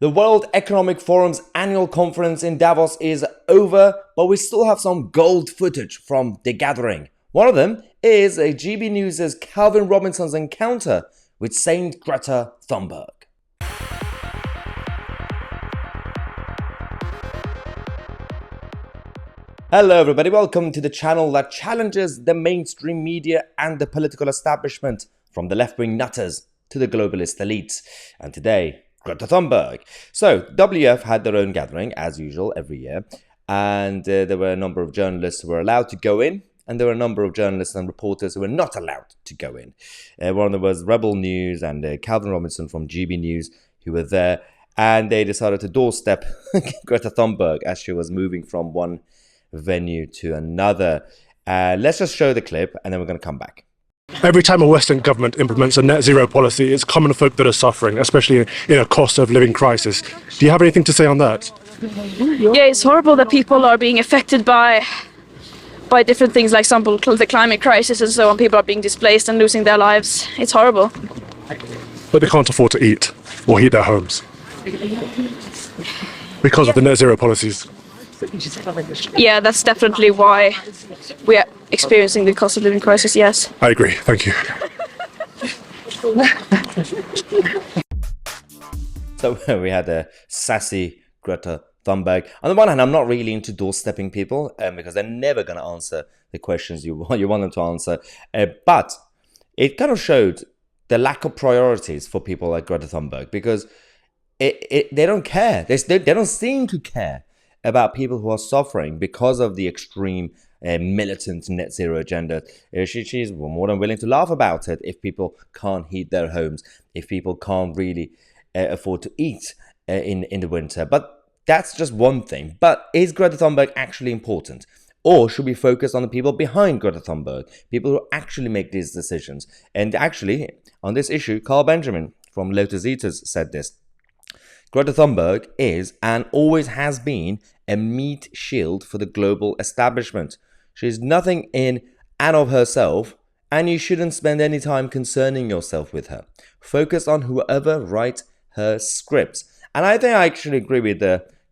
The World Economic Forum's annual conference in Davos is over, but we still have some gold footage from the gathering. One of them is a GB News' Calvin Robinson's encounter with Saint Greta Thunberg. Hello everybody, welcome to the channel that challenges the mainstream media and the political establishment, from the left-wing nutters to the globalist elites. And today, Greta Thunberg. So, WF had their own gathering, as usual, every year. And there were a number of journalists who were allowed to go in. And there were a number of journalists and reporters who were not allowed to go in. One of them was Rebel News and Calvin Robinson from GB News, who were there. And they decided to doorstep Greta Thunberg as she was moving from one venue to another. Let's just show the clip and then we're going to come back. Every time a Western government implements a net zero policy, it's common folk that are suffering, especially in a cost of living crisis. Do you have anything to say on that? Yeah, it's horrible that people are being affected by different things, like example the climate crisis and so on. People are being displaced and losing their lives. It's horrible. But they can't afford to eat or heat their homes because of the net zero policies. Yeah, that's definitely why we are experiencing the cost of living crisis, yes. I agree, thank you. So we had a sassy Greta Thunberg. On the one hand, I'm not really into doorstepping people because they're never going to answer the questions you want them to answer. But it kind of showed the lack of priorities for people like Greta Thunberg, because they don't care. They don't seem to care about people who are suffering because of the extreme militant net zero agenda. She's more than willing to laugh about it if people can't heat their homes, if people can't really afford to eat in the winter. But that's just one thing. But is Greta Thunberg actually important? Or should we focus on the people behind Greta Thunberg, people who actually make these decisions? And actually, on this issue, Carl Benjamin from Lotus Eaters said this: Greta Thunberg is and always has been a meat shield for the global establishment. She is nothing in and of herself, and you shouldn't spend any time concerning yourself with her. Focus on whoever writes her scripts. And I think I actually agree with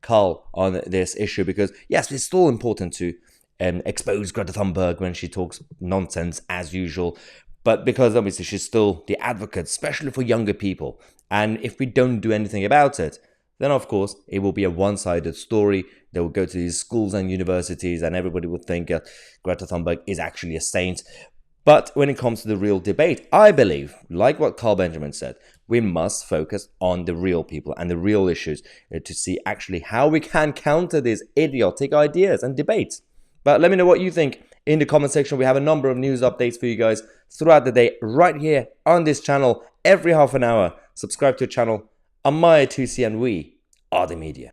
Carl on this issue, because yes, it's still important to expose Greta Thunberg when she talks nonsense as usual. But because obviously she's still the advocate, especially for younger people. And if we don't do anything about it, then of course it will be a one-sided story. They will go to these schools and universities and everybody will think Greta Thunberg is actually a saint. But when it comes to the real debate, I believe, like what Carl Benjamin said, we must focus on the real people and the real issues to see actually how we can counter these idiotic ideas and debates. But let me know what you think in the comment section. We have a number of news updates for you guys throughout the day right here on this channel every half an hour. Subscribe to the channel. I'm Tousi and we are the media.